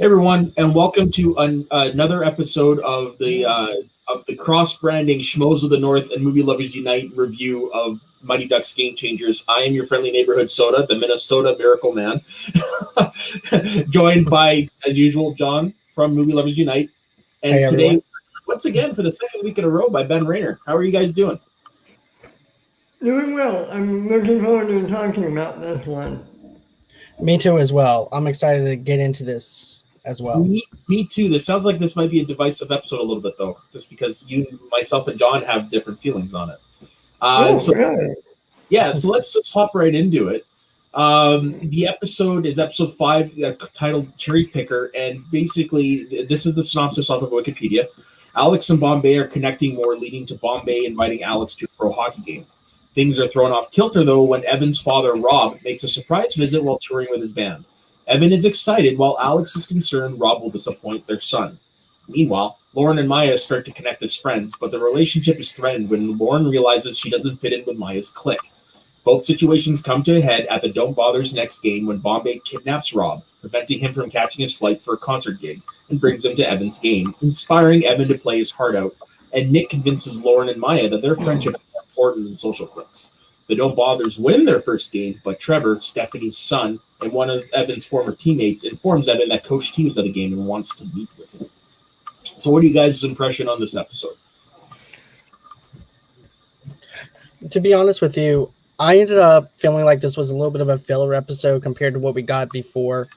Hey everyone, and welcome to another episode of the cross-branding Schmoes of the North and Movie Lovers Unite review of Mighty Ducks Game Changers. I am your friendly neighborhood soda, the Minnesota Miracle Man, joined by, as usual, John from Movie Lovers Unite, and Hey, today, everyone. once again, for the second week in a row, by Ben Rayner. How are you guys doing? Doing well. I'm looking forward to talking about this one. Me too, as well. I'm excited to get into this as well. Me too. This sounds like this might be a divisive episode a little bit, though, just because myself, and John have different feelings on it. Really? Yeah, so let's just hop right into it. The episode is episode 5, titled Cherry Picker, and basically, this is the synopsis off of Wikipedia. Alex and Bombay are connecting more, leading to Bombay inviting Alex to a pro hockey game. Things are thrown off kilter, though, when Evan's father, Rob, makes a surprise visit while touring with his band. Evan is excited, while Alex is concerned Rob will disappoint their son. Meanwhile, Lauren and Maya start to connect as friends, but the relationship is threatened when Lauren realizes she doesn't fit in with Maya's clique. Both situations come to a head at the Don't Bother's next game when Bombay kidnaps Rob, preventing him from catching his flight for a concert gig, and brings him to Evan's game, inspiring Evan to play his heart out, and Nick convinces Lauren and Maya that their friendship is more important than social cliques. The Don't Bothers win their first game, but Trevor, Stephanie's son, and one of Evan's former teammates informs Evan that Coach T was at the game and wants to meet with him. So what are you guys' impression on this episode? To be honest with you, I ended up feeling like this was a little bit of a filler episode compared to what we got before.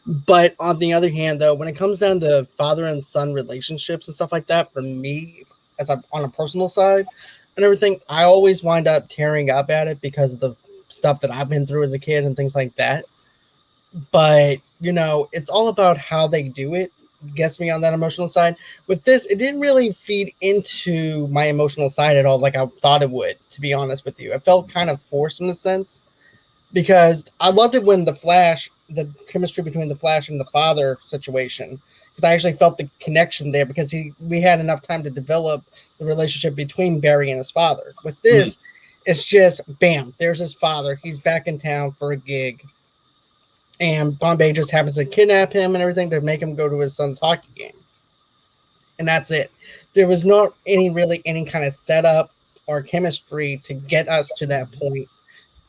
But on the other hand, though, when it comes down to father and son relationships and stuff like that, for me, on a personal side and everything, I always wind up tearing up at it because of the stuff that I've been through as a kid and things like that. But, it's all about how they do it. Gets me on that emotional side. With this, it didn't really feed into my emotional side at all like I thought it would, to be honest with you. It felt kind of forced in a sense because I loved it when the chemistry between the Flash and the father situation, because I actually felt the connection there because we had enough time to develop the relationship between Barry and his father. With this, It's just, bam, there's his father. He's back in town for a gig. And Bombay just happens to kidnap him and everything to make him go to his son's hockey game. And that's it. There was not any kind of setup or chemistry to get us to that point.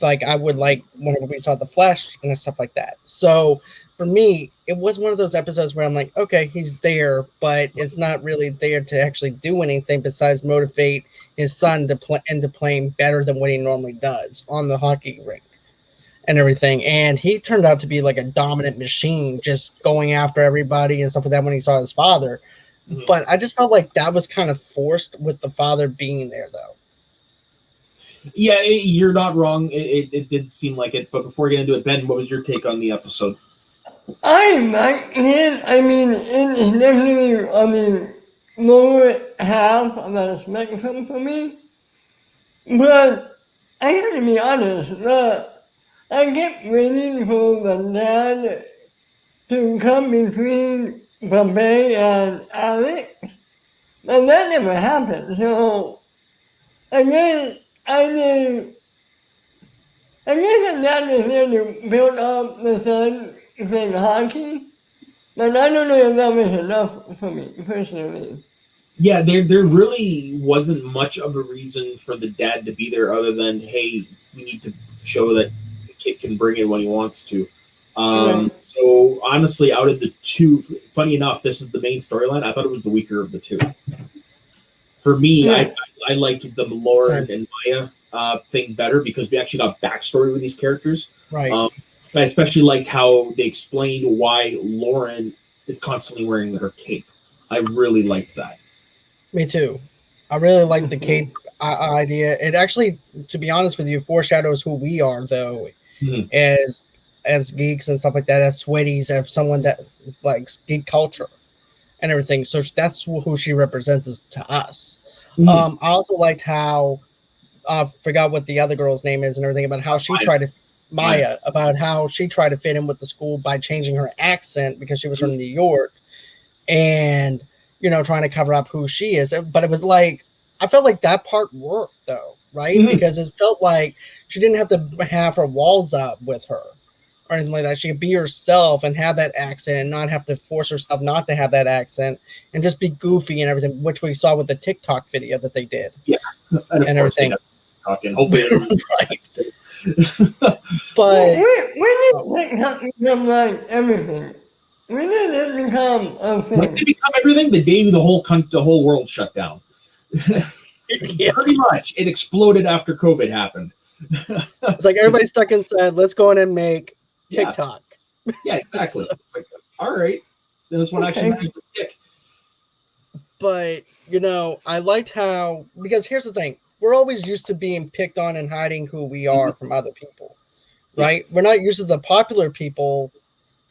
Like I would like whenever we saw the Flash and stuff like that. So for me, it was one of those episodes where I'm like, okay, he's there, but it's not really there to actually do anything besides motivate his son to play into playing better than what he normally does on the hockey rink and everything. And he turned out to be like a dominant machine, just going after everybody and stuff like that when he saw his father. Mm-hmm. But I just felt like that was kind of forced with the father being there, though. Yeah, you're not wrong. It did seem like it. But before we get into it, Ben, what was your take on the episode? I liked it. I mean, it's definitely on the lower half of the spectrum for me. But I have to be honest, I kept waiting for the dad to come between Bombay and Alex, but that never happened. So I guess the dad is there to build up the son playing hockey, but I don't know if that was enough for me personally. Yeah, there really wasn't much of a reason for the dad to be there other than, hey, we need to show that the kid can bring it when he wants to. So honestly, out of the two, funny enough, this is the main storyline. I thought it was the weaker of the two. For me, yeah. I liked the Lauren and Maya thing better because we actually got backstory with these characters. Right. I especially liked how they explained why Lauren is constantly wearing her cape. I really liked that. Me too. I really like the cape idea. It actually, to be honest with you, foreshadows who we are, though, as geeks and stuff like that, as sweaties, as someone that likes geek culture and everything. So that's who she represents to us. I also liked how I forgot what the other girl's name is and everything about how she tried to Maya about how she tried to fit in with the school by changing her accent because she was from New York and trying to cover up who she is. But it was like, I felt like that part worked though, right? Because it felt like she didn't have to have her walls up with her or anything like that. She could be herself and have that accent and not have to force herself not to have that accent and just be goofy and everything, which we saw with the TikTok video that they did. Yeah, and of course everything. Talking, hopefully, Right. But when did TikTok become like everything? When did it become a when thing? did it become everything? The day the whole world shut down. yeah, Pretty much, it exploded after COVID happened. it's like everybody's stuck inside. Let's go in and make Yeah. TikTok. Yeah, exactly. It's like, all right, then this one actually managed to stick. But I liked how, because here's the thing, we're always used to being picked on and hiding who we are from other people, right? We're not used to the popular people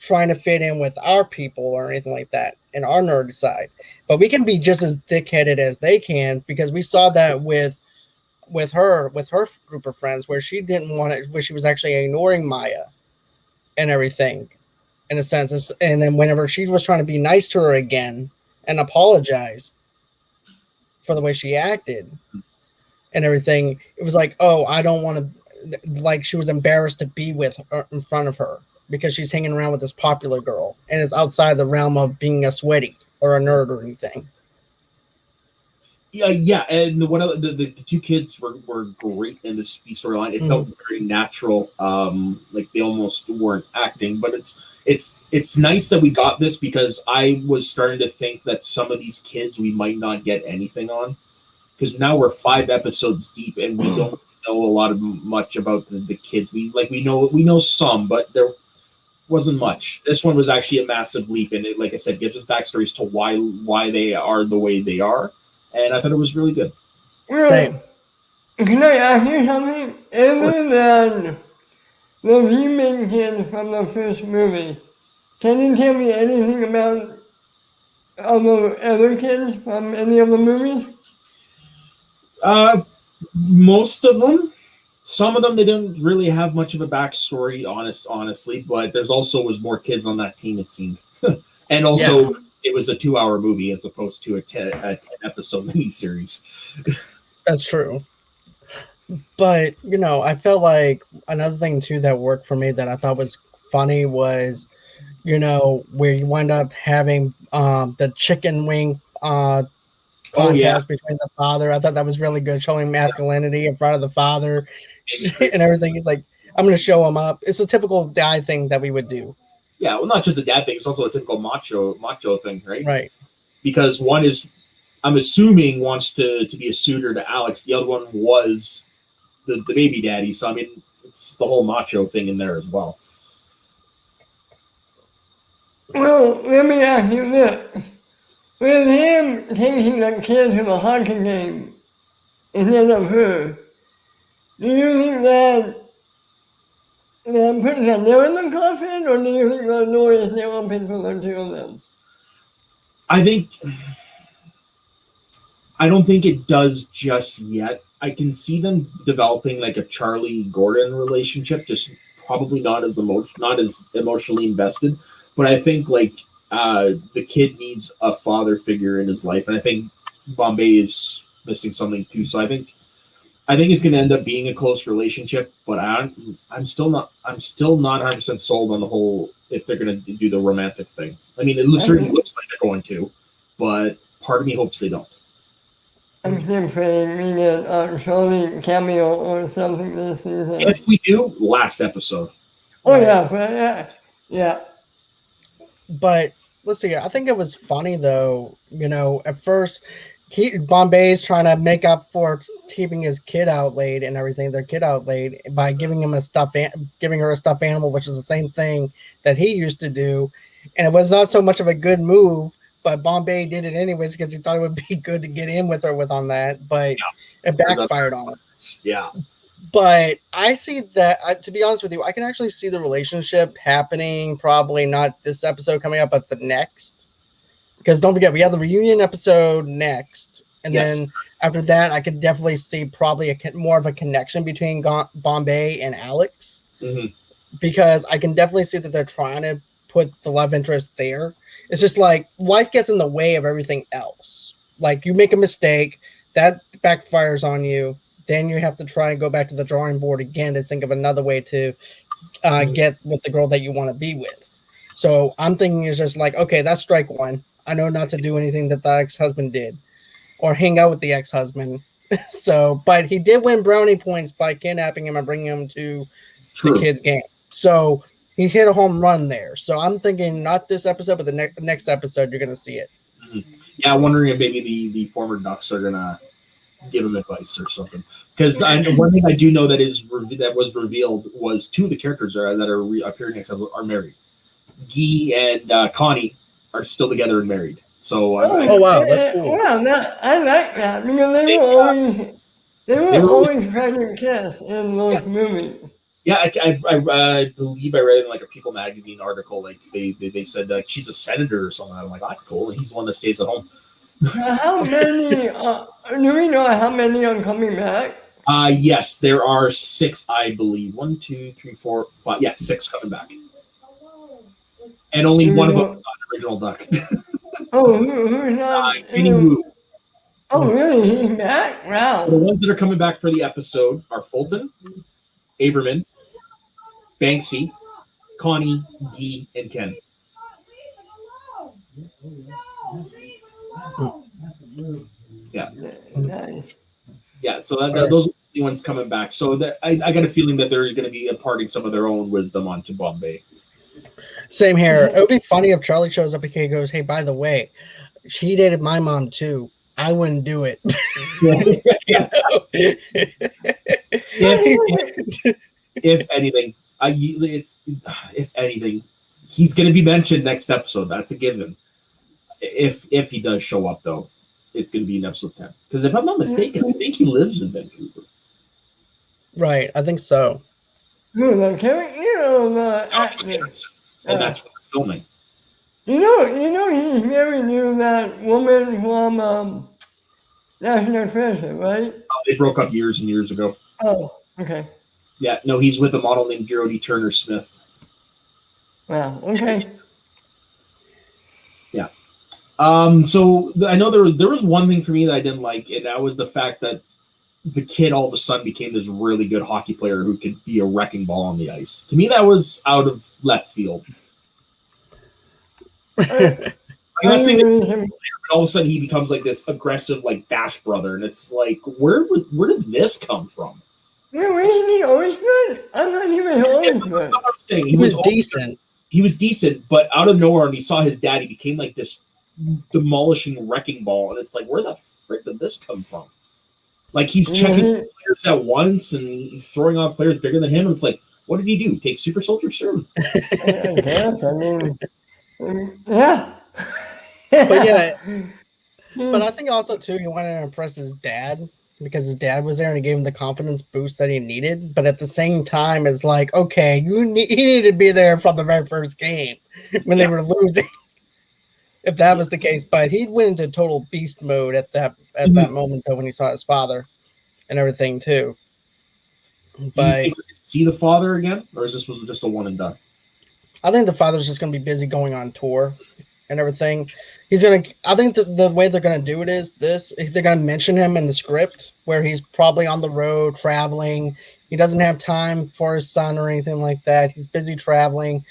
trying to fit in with our people or anything like that in our nerd side, but we can be just as thick-headed as they can, because we saw that with her group of friends, where she didn't want it, where she was actually ignoring Maya and everything in a sense. And then whenever she was trying to be nice to her again and apologize for the way she acted and everything, it was like, oh, I don't want to, like, she was embarrassed to be with her in front of her because she's hanging around with this popular girl and it's outside the realm of being a sweaty or a nerd or anything. Yeah, and one of the two kids were great in this storyline. It felt very natural, like they almost weren't acting. But it's nice that we got this, because I was starting to think that some of these kids we might not get anything on, because now we're 5 episodes deep and we don't know a lot of much about the kids. We know some, but there wasn't much. This one was actually a massive leap, and it, like I said, gives us backstories to why they are the way they are. And I thought it was really good. Same. Can I ask you something? Other than the remake kids from the first movie, can you tell me anything about other kids from any of the movies? Most of them. Some of them, they didn't really have much of a backstory, honestly. But there's also was more kids on that team, it seemed. And also, it was a 2-hour movie as opposed to a 10 episode miniseries. That's true. But, I felt like another thing, too, that worked for me that I thought was funny was, where you wind up having the chicken wing contest between the father. I thought that was really good, showing masculinity in front of the father and everything. He's like, I'm going to show him up. It's a typical dad thing that we would do. Yeah, well, not just a dad thing. It's also a typical macho thing, right? Right. Because one is, I'm assuming, wants to be a suitor to Alex. The other one was the baby daddy. So, I mean, it's the whole macho thing in there as well. Well, let me ask you this. With him taking the kid to the hockey game instead of her, do you think that puts a nail in the coffin, or do you think the door is now open for the two of them? I don't think it does just yet. I can see them developing like a Charlie Gordon relationship, just probably not as emotionally invested. But I think like the kid needs a father figure in his life, and I think Bombay is missing something too. So I think it's going to end up being a close relationship, but I'm still not 100% sold on the whole if they're going to do the romantic thing. I mean, it certainly looks like they're going to, but part of me hopes they don't. I'm still saying we get a Charlie cameo or something this season. If we do, last episode. Oh yeah. But let's see. I think it was funny though. At first, Bombay's trying to make up for keeping his kid out late and everything. Their kid out late by giving her a stuffed animal, which is the same thing that he used to do, and it was not so much of a good move. But Bombay did it anyways because he thought it would be good to get in with her on that. But it backfired on him. Yeah. But I see that, to be honest with you, I can actually see the relationship happening, probably not this episode coming up, but the next. Because don't forget, we have the reunion episode next. And then after that, I could definitely see probably more of a connection between Bombay and Alex. Mm-hmm. Because I can definitely see that they're trying to put the love interest there. It's just like life gets in the way of everything else. Like you make a mistake, that backfires on you. Then you have to try and go back to the drawing board again to think of another way to get with the girl that you want to be with. So I'm thinking it's just like, okay, that's strike one. I know not to do anything that the ex-husband did or hang out with the ex-husband. So, but he did win brownie points by kidnapping him and bringing him to the True. kids' game. So he hit a home run there. So I'm thinking not this episode, but the next episode you're going to see it. Yeah, I'm wondering if maybe the former Ducks are gonna give him advice or something. Because one thing I do know that was revealed was two of the characters that are appearing next episode are married. Guy and Connie are still together and married. So Oh, wow, that's cool. Yeah, I like that because they were always trying to kiss in those movies. Yeah, I believe I read in like a People magazine article, like they said she's a senator or something. I'm like, oh, that's cool. And he's the one that stays at home. How many? Do we know how many are coming back? Yes, there are 6, I believe. 1, 2, 3, 4, 5. Yeah, 6 coming back. And only one of them is an original Duck. Oh, who's not? Kenny Wu. Oh, really? He's back? Wow. So the ones that are coming back for the episode are Fulton, Averman, Banksy, Connie, Guy, and Ken. Yeah. Nice. Yeah, so those are the ones coming back. So I got a feeling that they're going to be imparting some of their own wisdom onto Bombay. Same here. It would be funny if Charlie shows up and goes, hey, by the way, she dated my mom too. I wouldn't do it. If anything, if anything, he's going to be mentioned next episode. That's a given. If he does show up, though, it's going to be in episode 10. Because if I'm not mistaken, I think he lives in Vancouver. Right, I think so. No, the character or the actor? And that's what they're filming. You know, he's married to that woman from National Treasure, right? They broke up years and years ago. Oh, okay. Yeah, no, he's with a model named Jodie Turner Smith. Wow. Okay. Yeah. So I know there was one thing for me that I didn't like, and that was the fact that the kid all of a sudden became this really good hockey player who could be a wrecking ball on the ice. To me, that was out of left field. I'm not saying that all of a sudden he becomes like this aggressive, like Bash brother, and it's like, where did this come from? No, isn't he always good? I thought he was always good. That's what I'm saying. He was decent. He was decent, but out of nowhere, when he saw his dad, he became like this demolishing wrecking ball, and it's like, where the frick did this come from? Like, he's checking players at once, and he's throwing off players bigger than him. And it's like, what did he do? Take super soldier serum? I guess. I mean, yeah. But yeah, but I think also too he wanted to impress his dad because his dad was there and he gave him the confidence boost that he needed. But at the same time, it's like, okay, he needed to be there from the very first game when they were losing. If that was the case, but he went into total beast mode at that moment though when he saw his father and everything too. But see the father again, or is this was just a one and done? I think the father's just going to be busy going on tour and everything. I think the way they're going to do it is they're going to mention him in the script where he's probably on the road traveling. He doesn't have time for his son or anything like that. He's busy traveling.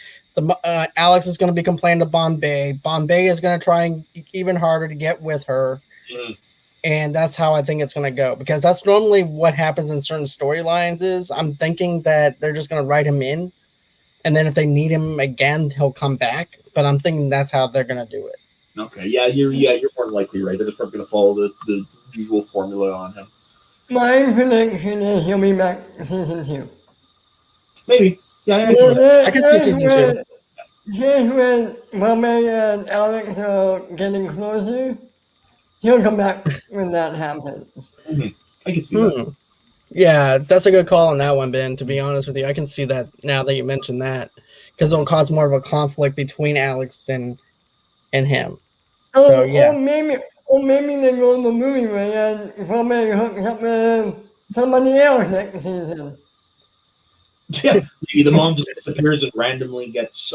Alex is going to be complaining to Bombay. Bombay is going to try even harder to get with her. And that's how I think it's going to go, because that's normally what happens in certain storylines. Is I'm thinking that they're just going to write him in, and then if they need him again, he'll come back. But I'm thinking that's how they're going to do it. Okay, you're more likely right. They're just probably going to follow the usual formula on him. My prediction is he'll be back season 2. Maybe. Yeah, I can see season 2. Just when Bombay and Alex are getting closer, he'll come back when that happens. I can see that. Yeah, that's a good call on that one, Ben. To be honest with you, I can see that now that you mentioned that, because it'll cause more of a conflict between Alex and him. So yeah, or maybe they go in the movie way and Bombay hooks up with somebody else next season. Yeah, maybe the mom just disappears and randomly gets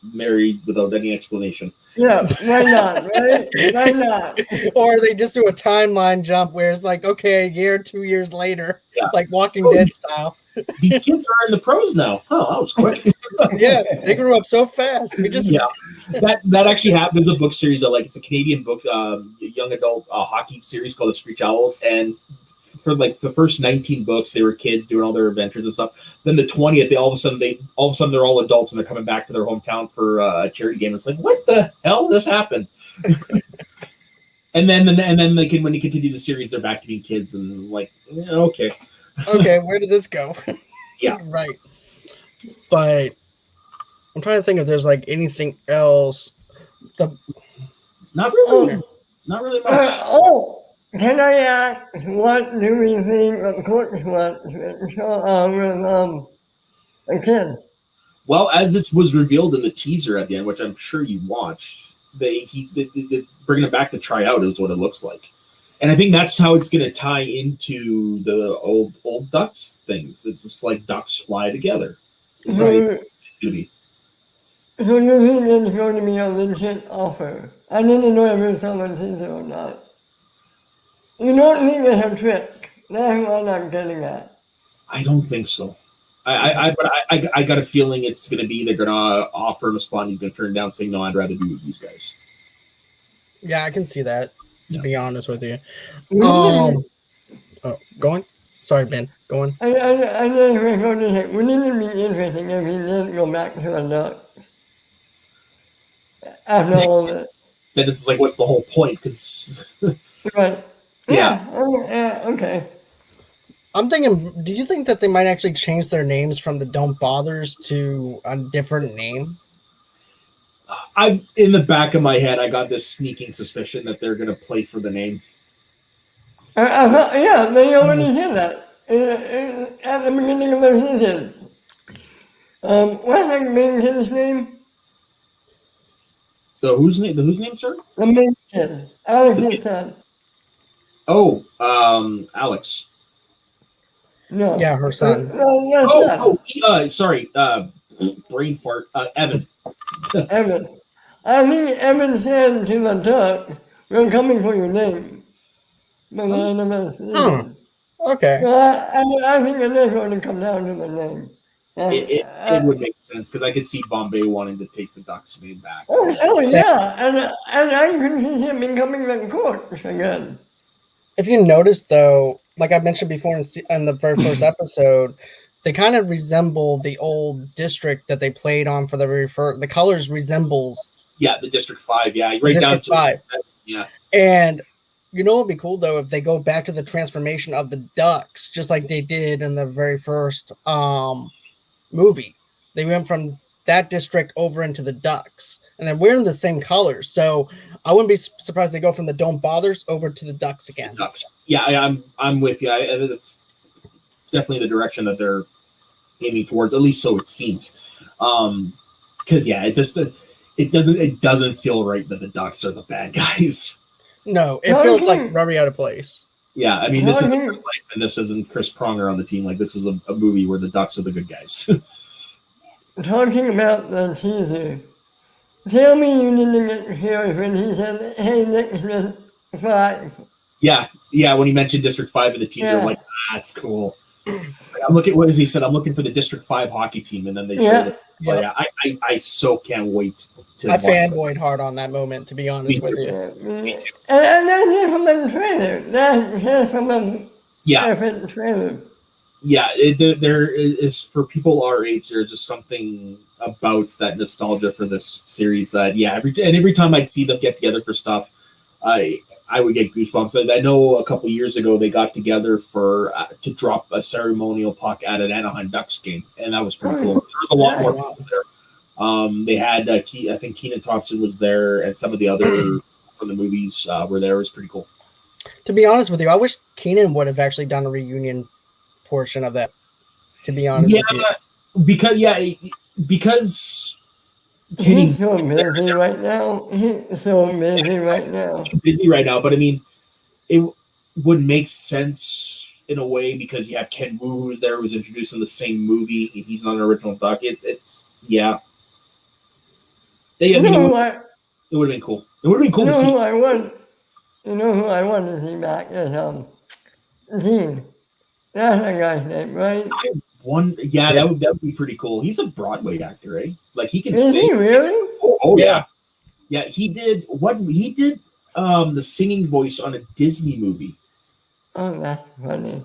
married without any explanation. Yeah, why not, right? Why not? Or they just do a timeline jump where it's like, okay, a year, 2 years later, Yeah. like Walking Dead style. These kids are in the pros now. Oh, that was quick. Yeah, they grew up so fast. We just Yeah, that actually happened. There's a book series that it's a Canadian book, young adult hockey series called The Screech Owls, and for like the first 19 books, they were kids doing all their adventures and stuff. Then the 20th, they're all adults and they're coming back to their hometown for a charity game. It's like, what the hell just happened? and then when you continue the series, they're back to being kids and like, yeah, okay. Okay, where did this go? Yeah. Right. But I'm trying to think if there's like anything else. Not really. Not really much. Can I ask, what do we think of Coach was with a kid? Well, as this was revealed in the teaser at the end, which I'm sure you watched, they bringing it back to try out is what it looks like, and I think that's how it's going to tie into the old Ducks things. It's just like ducks fly together. Right? It's going to be. So you think it's going to be a legit offer? I didn't know if it's on the teaser or not. You don't think it's a trick? That's what I'm getting at. I don't think so. I got a feeling it's going to be they're going to offer him a spot and he's going to turn it down saying, no, I'd rather be with these guys. Yeah, I can see that, to be honest with you. Wouldn't Go on. Sorry, Ben. Go on. I just was going to say, wouldn't it be interesting if he did go back to the Ducks? After all of it. Then it's like, what's the whole point? Because Right. Yeah. Yeah, okay. I'm thinking, do you think that they might actually change their names from the Don't Bothers to a different name? I've in the back of my head, I got this sneaking suspicion that they're going to play for the name. I thought, yeah, they already did that at the beginning of the season. What's the main kid's name? The whose name, sir? The main kid. Alex's son. Oh, Alex. No. Yeah, her son. Sorry. Brain fart. Evan. Evan. I think Evan said to the Duck, we're coming for your name. By the end of the season. Okay. So I think it is going to come down to the name. It would make sense because I could see Bombay wanting to take the Ducks name back. Oh yeah, and I could see him becoming the coach again. If you notice, though, like I mentioned before in the very first episode, they kind of resemble the old district that they played on for the colors resembles. Yeah, the District 5. Yeah, right down District to 5. Yeah. And you know what would be cool though if they go back to the transformation of the Ducks, just like they did in the very first movie. They went from that district over into the Ducks, and they're wearing the same colors. So I wouldn't be surprised they go from the Don't Bothers over to the Ducks again. Ducks. Yeah, I'm with you. It's definitely the direction that they're aiming towards. At least so it seems. Because it doesn't feel right that the Ducks are the bad guys. No, it feels like very out of place. Yeah, I mean, this isn't real life, and this isn't Chris Pronger on the team. Like, this is a movie where the Ducks are the good guys. Talking about the teaser, tell me you didn't get serious when he said, hey, District 5. Yeah, when he mentioned District 5 in the teaser, I'm like, that's cool. I'm looking. What has he said? I'm looking for the District 5 hockey team, and then they showed it. Yeah. I so can't wait to. I fanboyed hard on that moment, to be honest with you. Me too. And that's just from the trailer. That's just from the perfect trailer. Yeah, there is for people our age. There's just something about that nostalgia for this series that every time I'd see them get together for stuff, I would get goosebumps. I know a couple years ago they got together to drop a ceremonial puck at an Anaheim Ducks game, and that was pretty cool. There was a lot more people there. They had I think Kenan Thompson was there, and some of the other from the movies were there. It was pretty cool. To be honest with you, I wish Kenan would have actually done a reunion portion of that. To be honest with you, because. He's so busy right now. He's so busy right now. He's too busy right now, but I mean, it would make sense in a way because you have Ken Wu who's there, who's introduced in the same movie. He's not an original Duck. It's They, I You mean, know it would have been cool. It would have been cool to see. who I want to see back is Dean. That's the guy's name, right? Yeah, that would be pretty cool. He's a Broadway actor, right? Like he can Is sing. he really? Oh Yeah. Yeah, he did the singing voice on a Disney movie. Oh, that's funny.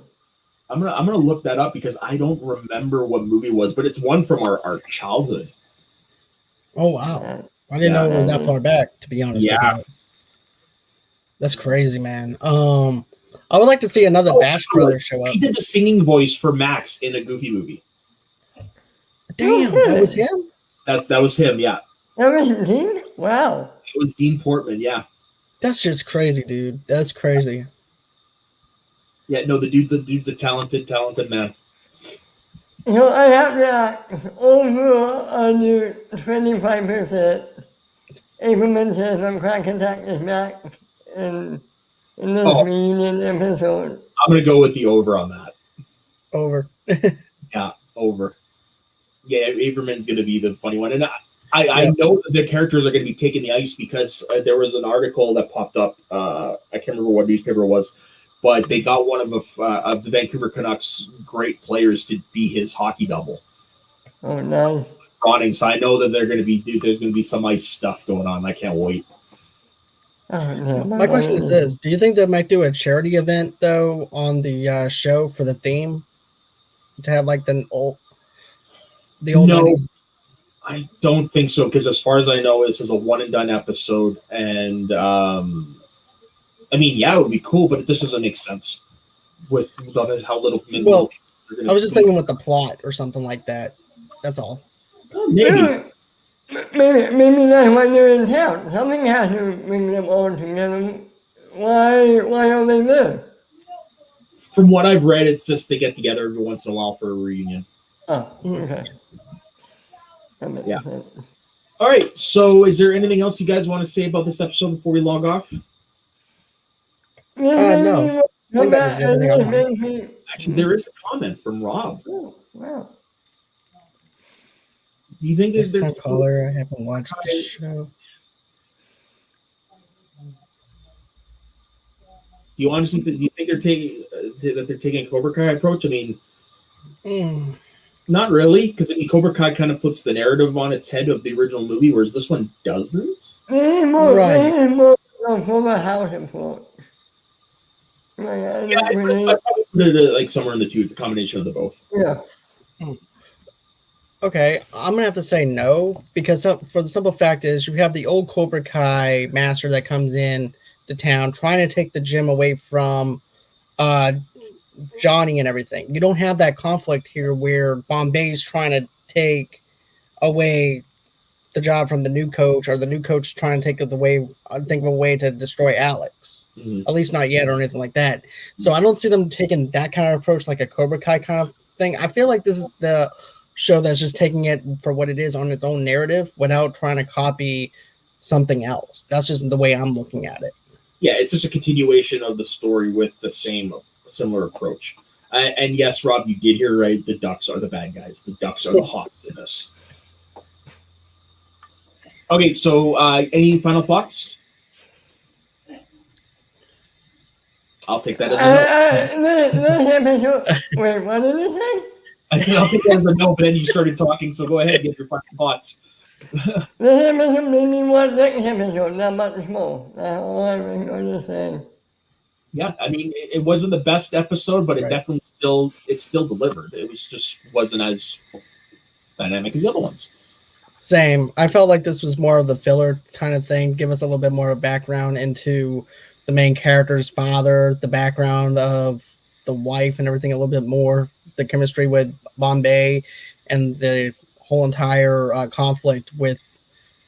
I'm gonna look that up because I don't remember what movie it was, but it's one from our childhood. Oh wow. Yeah. I didn't know it was that far back, to be honest. Yeah. With you. That's crazy, man. I would like to see another Bash Brothers show up. He did the singing voice for Max in a Goofy movie. Damn, that was him? That was him, yeah. That was Dean? Wow. It was Dean Portman, yeah. That's just crazy, dude. That's crazy. Yeah, no, the dude's a talented man. You know, I have that over under 25%. Averman says I'm crack attack is back in this reunion episode. I'm gonna go with the over on that. Over. Yeah, over. Yeah, Averman's gonna be the funny one, and I know that the characters are gonna be taking the ice because there was an article that popped up. I can't remember what newspaper it was, but they got one of the Vancouver Canucks' great players to be his hockey double. Oh, nice. Ronning, so I know that there's gonna be some ice stuff going on. I can't wait. Oh, no. My question is this: do you think they might do a charity event though on the show for the theme to have like the old No, 90s? I don't think so because as far as I know, this is a one and done episode, and I mean, yeah, it would be cool, but this doesn't make sense with how little. Well, I was just thinking with the plot or something like that. That's all. Maybe. Maybe that's why they're in town. Something has to bring them all together. Why are they there? From what I've read, it's just they get together every once in a while for a reunion. Oh, okay. That makes sense. All right. So, is there anything else you guys want to say about this episode before we log off? No. I think that was everything. Actually, there is a comment from Rob. Oh, wow. Do you think First there's time caller. I haven't watched the show. Do you honestly do you think they're taking a Cobra Kai approach? I mean, not really, because I mean, Cobra Kai kind of flips the narrative on its head of the original movie, whereas this one doesn't. They need more for the house approach. Yeah, I'd probably put it like somewhere in the two. It's a combination of the both. Yeah. Okay, I'm gonna have to say no because for the simple fact is you have the old Cobra Kai master that comes in to town trying to take the gym away from Johnny and everything. You don't have that conflict here where Bombay's trying to take away the job from the new coach, or the new coach trying to take it away. Think of a way to destroy Alex. At least not yet, or anything like that. So I don't see them taking that kind of approach, like a Cobra Kai kind of thing. I feel like this is the show that's just taking it for what it is on its own narrative without trying to copy something else. That's just the way I'm looking at it. Yeah, it's just a continuation of the story with the similar approach. And yes, Rob, you did hear right. The Ducks are the bad guys. The Ducks are the Hawks in this. Okay, so any final thoughts? I'll take that as a no. Wait, what did you say? I said I'll take that as a no, but then you started talking, so go ahead and get your final thoughts. This episode made me want next episode, not much more. That's all I'm going to say. Yeah, I mean, it wasn't the best episode, but it definitely still delivered. It wasn't as dynamic as the other ones. Same. I felt like this was more of the filler kind of thing. Give us a little bit more of background into the main character's father, the background of the wife and everything a little bit more, the chemistry with Bombay, and the whole entire conflict with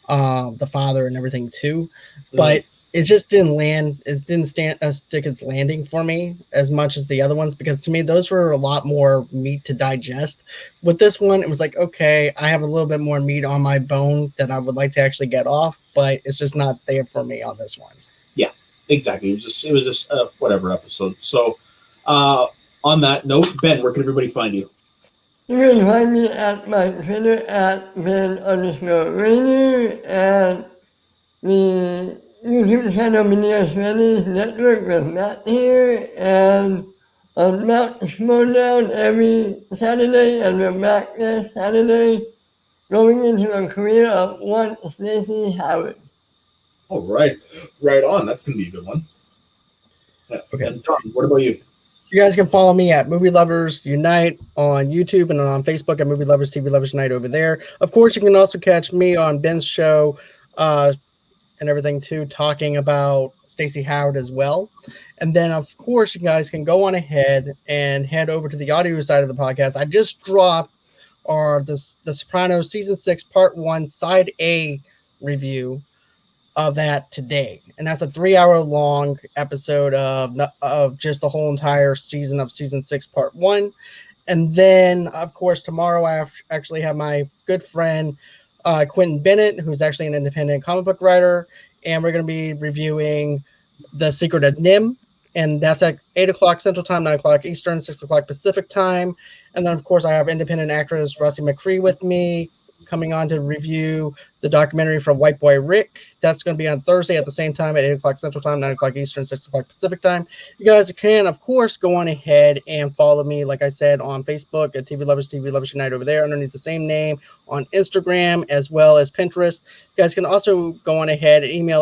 the father and everything too. But it just didn't land. It didn't stick its landing for me as much as the other ones, because to me those were a lot more meat to digest. With this one, it was like, okay, I have a little bit more meat on my bone that I would like to actually get off, but it's just not there for me on this one. Yeah, exactly. It was just whatever episode. So on that note, Ben, where can everybody find you? You can find me at my Twitter at Ben_Rainier and the YouTube channel Media Studies Network with Matt here, and I'm back to Schmodown every Saturday, and we're back this Saturday going into a career of one Stacey Howard. All right. Right on. That's going to be a good one. Yeah. Okay. And John, what about you? You guys can follow me at Movie Lovers Unite on YouTube and on Facebook at Movie Lovers TV Lovers Unite over there. Of course, you can also catch me on Ben's show and everything too, talking about Stacey Howard as well. And then, of course, you guys can go on ahead and head over to the audio side of the podcast. I just dropped the Sopranos Season 6 Part 1 Side A review of that today, and that's a 3-hour long episode of just the whole entire season of Season 6 Part 1. And then, of course, tomorrow I actually have my good friend Quentin Bennett, who's actually an independent comic book writer, and we're going to be reviewing The Secret of Nim, and that's at 8 o'clock Central Time, 9 o'clock Eastern, 6 o'clock Pacific Time. And then, of course, I have independent actress Russie McCree with me, coming on to review the documentary from White Boy Rick. That's going to be on Thursday at the same time at 8 o'clock Central Time, 9 o'clock Eastern, 6 o'clock Pacific Time. You guys can, of course, go on ahead and follow me, like I said, on Facebook at TV Lovers Unite over there underneath the same name, on Instagram as well as Pinterest. You guys can also go on ahead and email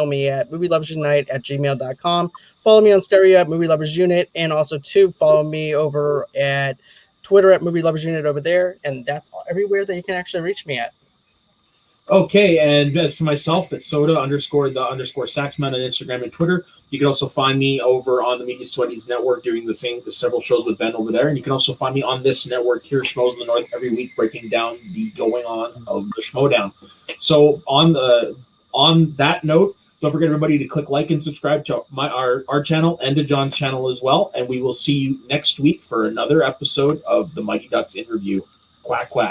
me at movieloversunite@gmail.com. Follow me on Stereo at Movie Lovers Unit, and also to follow me over at Twitter at Movie Lovers Unit over there, and that's everywhere that you can actually reach me at. Okay, and as for myself, it's Soda_Saxman on Instagram and Twitter. You can also find me over on the Media Sweaties Network doing the several shows with Ben over there, and you can also find me on this network here, Schmoes in the North, every week breaking down the going on of the Schmodown. So on that note, don't forget everybody to click like and subscribe to our channel and to John's channel as well. And we will see you next week for another episode of the Mighty Ducks in Review. Quack, quack.